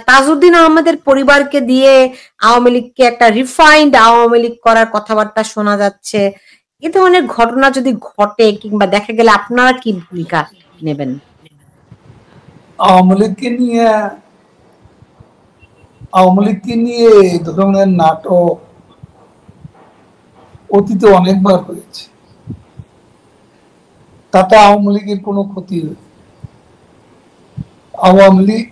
তাজউদ্দিন আহমেদের পরিবারকে দিয়ে আওয়ামী লীগকে একটা রিফাইন্ড আওয়ামী লীগ করার কথাবার্তা শোনা যাচ্ছে। এ ধরনের ঘটনা যদি ঘটে কিংবা দেখা গেলে আপনারা কি ভূমিকা নেবেন? আওয়ামী লীগকে নিয়ে এই ধরনের নাটক অতীতে অনেকবার হয়েছে, তাতে আওয়ামী লীগের কোনো ক্ষতি হয়নি। আওয়ামী লীগ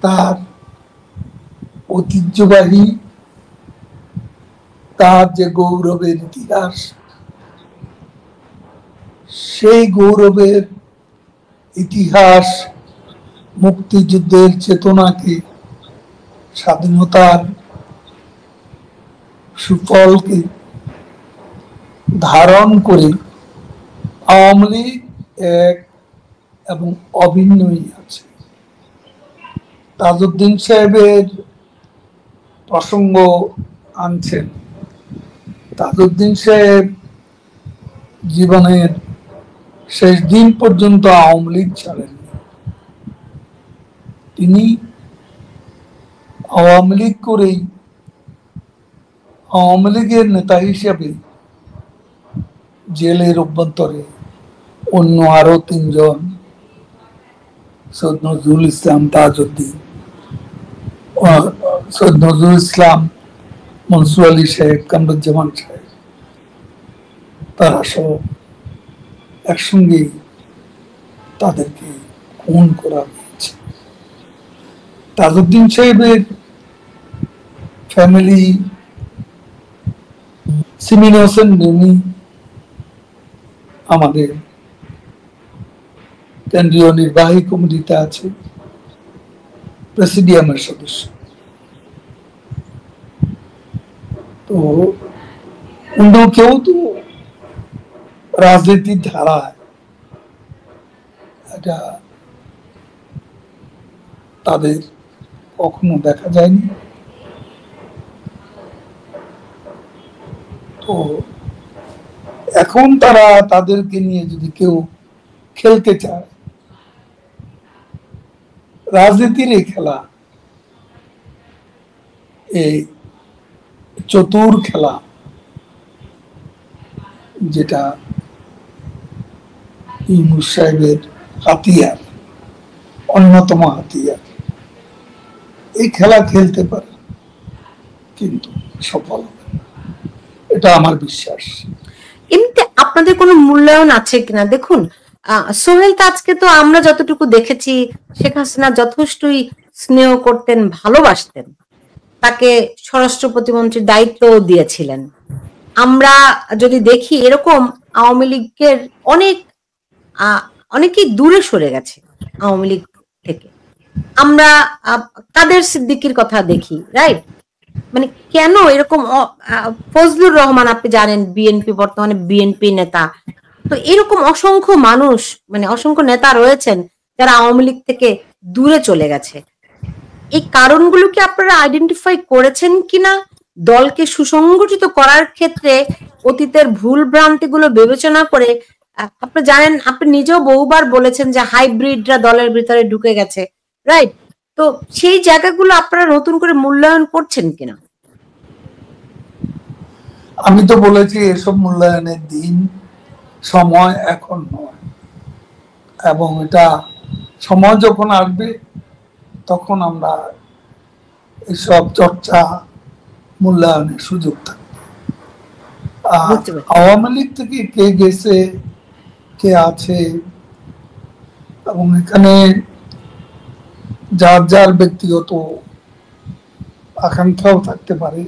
তার ঐতিহ্যবাহী, তার যে গৌরবের ইতিহাস, সেই গৌরবের ইতিহাস, মুক্তিযুদ্ধের চেতনাকে, স্বাধীনতার সুফলকে ধারণ করে আওয়ামী লীগ এক এবং অভিন্নই আছে। তাজউদ্দিন সাহেবের প্রসঙ্গ আনছেন। তাজউদ্দিন সাহেব জীবনের শেষ দিন পর্যন্ত আওয়ামী লীগ ছাড়েননি। তিনি আওয়ামী লীগ করেই আওয়ামী লীগের নেতা হিসেবে জেলের অভ্যন্তরে অন্য আরো 3 জন, সৈয়দ নজরুল ইসলাম তাজউদ্দিন, সৈয়দ নজরুল ইসলাম, মনসুর আলী সাহেব, কামরুজ্জামান সাহেব, তারা সব একসঙ্গে তাদেরকে খুন করা হয়েছে। তাজউদ্দিন সাহেবের ফ্যামিলি, সিমিন হোসেন নিমি আমাদের কেন্দ্রীয় নির্বাহী কমিটিতে আছে, প্রেসিডিয়ামের সদস্য। তো অন্য কেউ তো রাজনীতির ধারায় এটা তাদের কখনো দেখা যায়নি। তো এখন তারা তাদেরকে নিয়ে যদি কেউ খেলতে চায়, রাজনীতির এই খেলা, এই চতুর খেলা, যেটা ইউনূস সাহেবের হাতিয়ার, অন্যতম হাতিয়ার, এই খেলা খেলতে পারে, কিন্তু সফল হবে, এটা আমার বিশ্বাস। এমনিতে আপনাদের কোনো মূল্যায়ন আছে কিনা? দেখুন, সোহেল তাজকে তো আমরা যতটুকু দেখেছি শেখ হাসিনা যথেষ্টই স্নেহ করতেন, ভালোবাসতেন, তাকে স্বরাষ্ট্র প্রতিমন্ত্রীর দায়িত্ব দিয়েছিলেন। আমরা যদি দেখি এরকম আওয়ামী লীগের অনেকেই দূরে সরে গেছে আওয়ামী লীগ থেকে। আমরা কাদের সিদ্দিকীর কথা দেখি, রাইট? মানে কেন এরকম? ফজলুর রহমান, আপনি জানেন বিএনপি, বর্তমানে বিএনপি নেতা। তো এরকম অসংখ্য মানুষ, মানে অসংখ্য নেতা রয়েছেন যারা আওয়ামী লীগ থেকে দূরে চলে গেছে। এই কারণগুলো কি আপনারা আইডেন্টিফাই করেছেন কিনা? দলকে সুসংগঠিত করার ক্ষেত্রে অতীতের ভুল ভ্রান্তিগুলো বিবেচনা করে, আপনি জানেন, আপনি নিজেও বহুবার বলেছেন যে হাইব্রিডরা দলের ভিতরে ঢুকে গেছে, রাইট? তো সেই জায়গাগুলো আপনারা নতুন করে মূল্যায়ন করছেন কিনা? আমি তো বলেছি এসব মূল্যায়নের দিন, সময় এখন নয়, এবং এটা সময় যখন আসবে তখন আমরা এসব চর্চা, মূল্যায়নের সুযোগ থাকবে। আওয়ামী লীগ থেকে কে গেছে, কে আছে, এবং এখানে যার যার ব্যক্তিগত আকাঙ্ক্ষাও থাকতে পারে,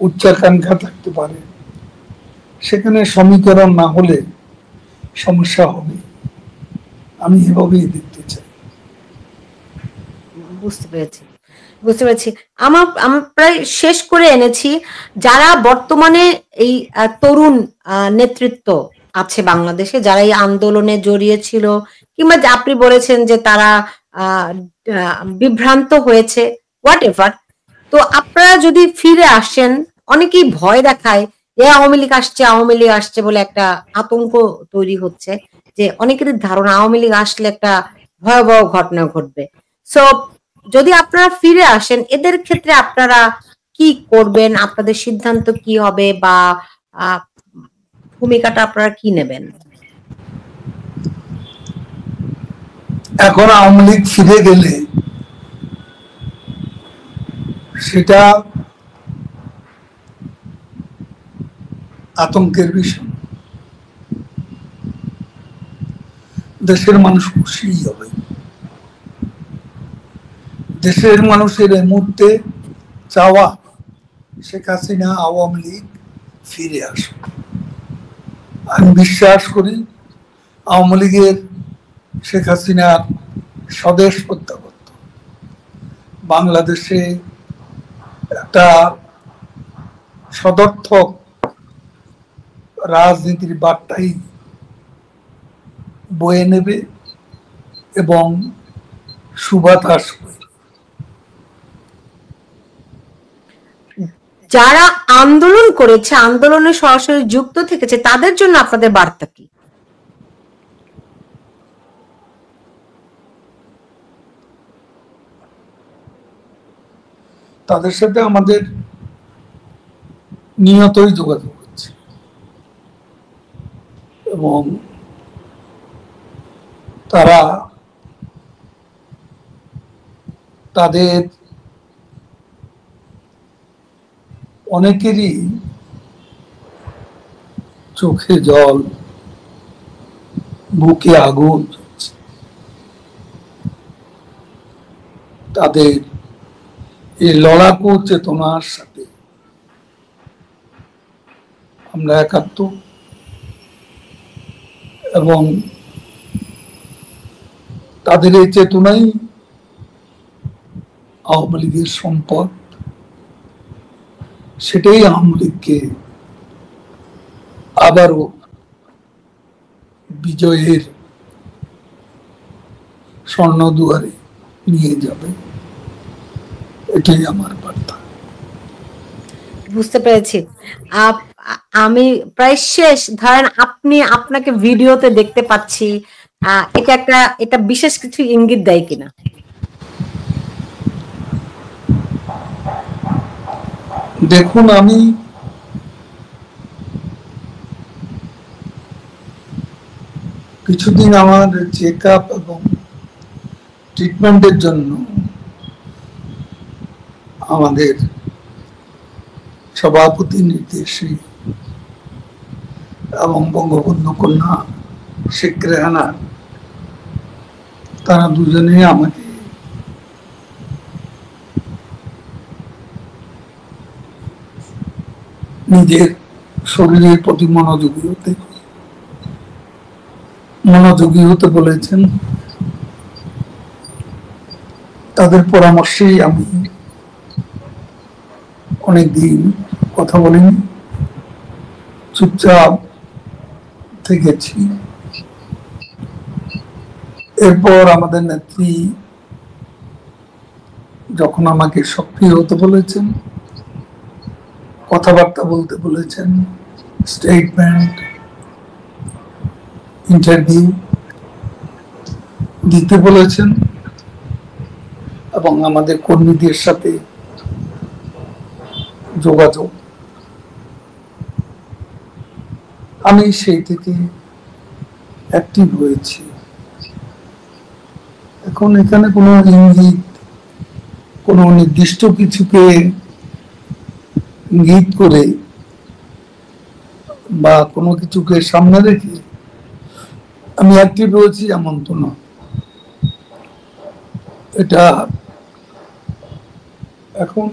উচ্চাকাঙ্ক্ষা থাকতে পারে, সেখানে সমীকরণ না হলে সমস্যা হবে। আমি এভাবেই দেখতে চাই। বুঝতে পেরেছি। আমার প্রায় শেষ করে এনেছি। যারা বর্তমানে এই তরুণ নেতৃত্ব আছে বাংলাদেশে, যারা এই আন্দোলনে জড়িয়েছিল, কিংবা আপনি বলেছেন যে তারা বিভ্রান্ত হয়েছে, হোয়াট এভার, তো আপনারা যদি ফিরে আসেন, অনেকেই ভয় দেখায় যে আওয়ামী লীগ আসছে বলে একটা আতঙ্ক তৈরি হচ্ছে, যে অনেকেরই ধারণা আওয়ামী লীগ আসলে একটা ভয়াবহ ঘটনা ঘটবে। সো যদি আপনারা ফিরে আসেন, এদের ক্ষেত্রে আপনারা কি করবেন, আপনাদের সিদ্ধান্ত কি হবে, বা ভূমিকাটা আপনারা কি নেবেন? এখন আওয়ামী লীগ ফিরে গেলে সেটা আতঙ্কের বিষয়। দেশের মানুষ খুশি হবে। দেশের মানুষের এই মুহূর্তে চাওয়া শেখ হাসিনা আওয়ামী লীগ ফিরে আসুক। আমি বিশ্বাস করি আওয়ামী লীগের শেখ হাসিনার স্বদেশ প্রত্যাবর্তন বাংলাদেশে একটা সদর্থক রাজনীতির বার্তাই বয়ে নেবে এবং সুবাতাস বয়ে। যারা আন্দোলন করেছে, আন্দোলনে সরাসরি যুক্ত থেকেছে, তাদের জন্য আপনাদের বার্তা কি? তাদের সাথে আমাদের নিয়তই যোগাযোগ হচ্ছে এবং তারা তাদের অনেকেরই চোখে জল, বুকে আগুন, তাদের এই লড়াকু চেতনার সাথে আমরা একাত্ম এবং তাদের এই চেতনাই আওয়ামী লীগের সম্পদ। সেটাই আওয়ামী লীগকে আবারও বিজয়ের স্বর্ণদুয়ারে নিয়ে যাবে। এটাই আমার বার্তা। বুঝতে পেরেছি। আমি প্রায় শেষ, ধরেন আপনাকে ভিডিওতে দেখতে পাচ্ছি, এটা বিশেষ কিছু ইঙ্গিত দেয় কিনা? দেখুন, আমি কিছুদিন আমার চেক আপ এবং ট্রিটমেন্টের জন্য আমাদের সভাপতি নির্দেশে এবং বঙ্গবন্ধু কন্যা শেখ রেহানা, তারা দুজনে আমাকে নিজের শরীরের প্রতি মনোযোগী হতে বলেছেন। তাদের পরামর্শেই আমি অনেকদিন কথা বলিনি, চুপচাপ থেকেছি। এরপর আমাদের নেত্রী যখন আমাকে সক্রিয় হতে বলেছেন, কথাবার্তা বলতে বলেছেন, স্টেটমেন্ট, ইন্টারভিউ দিতে বলেছেন এবং আমাদের কর্মীদের সাথে যোগাযোগ, আমি সেই থেকে অ্যাক্টিভ হয়েছি। এখন এখানে কোনো ইঙ্গিত, কোনো নির্দিষ্ট কিছুকে ইঙ্গিত করে বা কোনো কিছুকে সামনে রেখে আমি অ্যাক্টিভ রয়েছি এমন তো না। এটা এখন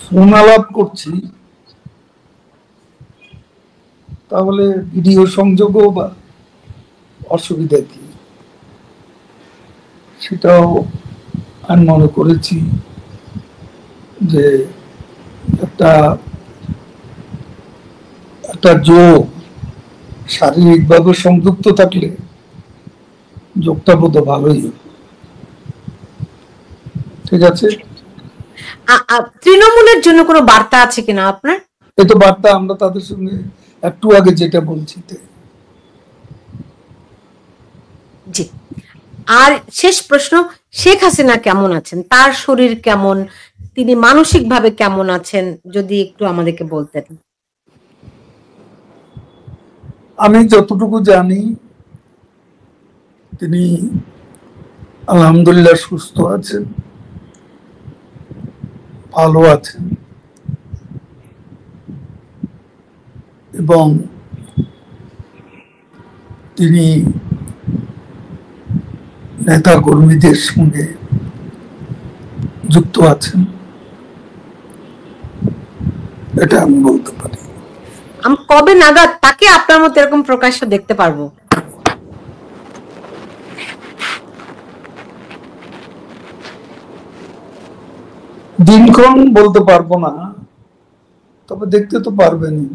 ফোন আলাপ করছি, তাহলে ভিডিও সংযোগও বা অসুবিধা কি, সেটাও আমি মনে করেছি যে একটা যোগ শারীরিকভাবে সংযুক্ত থাকলে যোগটা বোধ ভালোই। ঠিক আছে, তৃণমূলের জন্য কোনো বার্তা আছে কিনা আপনার? এই তো বার্তা আমরা তাদের সঙ্গে একটু আগে যেটা বলছি। জি। আর শেষ প্রশ্ন, শেখ হাসিনা কেমন আছেন? তার শরীর কেমন? তিনি মানসিকভাবে কেমন আছেন? যদি একটু আমাদেরকে বলতেন। আমি যতটুকু জানি তিনি আলহামদুলিল্লাহ সুস্থ আছেন, ভালো আছেন, এবং তিনি নেতা কর্মীদের সঙ্গে যুক্ত আছেন, এটা আমি বলতে পারি। আমি কবে নাগাদ তাকে আপনার মতো এরকম প্রকাশ্য দেখতে পারবো? দিনক্ষণ বলতে পারবো না, তবে দেখতে তো পারবেনই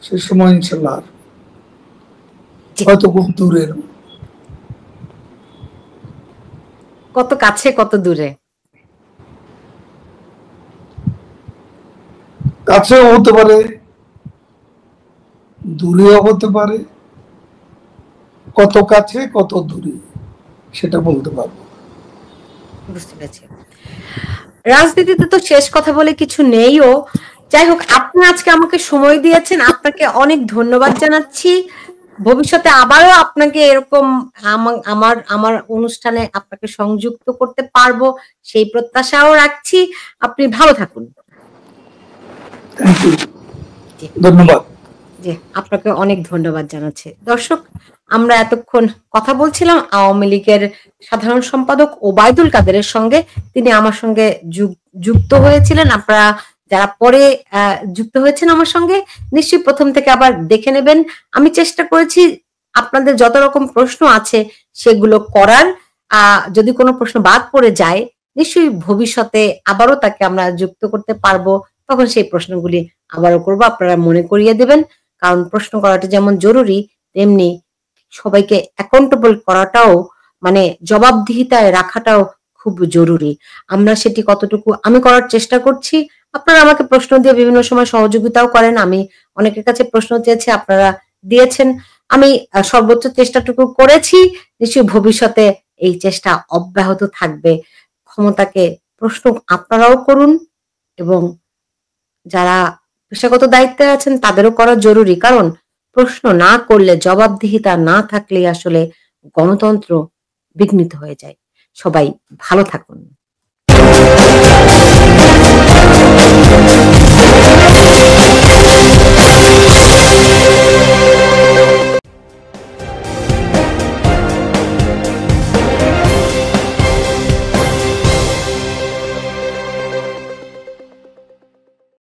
সে সময় ইনশাল্লাহ। হয়তো খুব দূরের। কত কাছে কত দূরে? কাছেও হতে পারে, দূরেও হতে পারে। কত কাছে কত দূরে সেটা বলতে পারবো। বুঝতে পেরেছি। রাজনীতিতে তো শেষ কথা বলে কিছু নেইও। যাই হোক, আপনি আজকে আমাকে সময় দিয়েছেন, আপনাকে অনেক ধন্যবাদ জানাচ্ছি। ভবিষ্যতে আবারও আপনাকে এরকম আমার আমার অনুষ্ঠানে আপনাকে সংযুক্ত করতে পারবো সেই প্রত্যাশাও রাখছি। আপনি ভালো থাকুন। ধন্যবাদ। জি, আপনাকে অনেক ধন্যবাদ জানাচ্ছি। দর্শক, আমরা এতক্ষণ কথা বলছিলাম আওয়ামী লীগের সাধারণ সম্পাদক ওবায়দুল কাদেরের সঙ্গে। তিনি আমার সঙ্গে যুক্ত হয়েছিলেন। আপনারা যারা পরে যুক্ত হয়েছেন আমার সঙ্গে, নিশ্চয়ই প্রথম থেকে আবার দেখে নেবেন। আমি চেষ্টা করেছি আপনাদের যত রকম প্রশ্ন আছে সেগুলো করার। যদি কোনো প্রশ্ন বাদ পড়ে যায়, নিশ্চয়ই ভবিষ্যতে আবারও তাকে আমরা যুক্ত করতে পারবো। তখন সেই প্রশ্নগুলি আবারও করবো, আপনারা মনে করিয়ে দেবেন। কারণ প্রশ্ন করাটা যেমন জরুরি, তেমনি সবাইকে অ্যাকাউন্টেবল করাটাও, মানে জবাবদিহিতায় রাখাটাও খুব জরুরি। আমরা সেটি কতটুকু আমি করার চেষ্টা করছি। আপনারা আমাকে প্রশ্ন দিয়ে বিভিন্ন সময় সহযোগিতাও করেন। আমি অনেকের কাছে প্রশ্ন চেয়েছি, আপনারা দিয়েছেন। আমি সর্বোচ্চ চেষ্টাটুকু করেছি। নিশ্চয়ই ভবিষ্যতে এই চেষ্টা অব্যাহত থাকবে। ক্ষমতাকে প্রশ্ন আপনারাও করুন, এবং যারা পেশাগত দায়িত্বে আছেন তাদেরও করা জরুরি। কারণ প্রশ্ন না করলে, জবাবদিহিতা না থাকলে আসলে গণতন্ত্র বিঘ্নিত হয়ে যায়। সবাই ভালো থাকুন।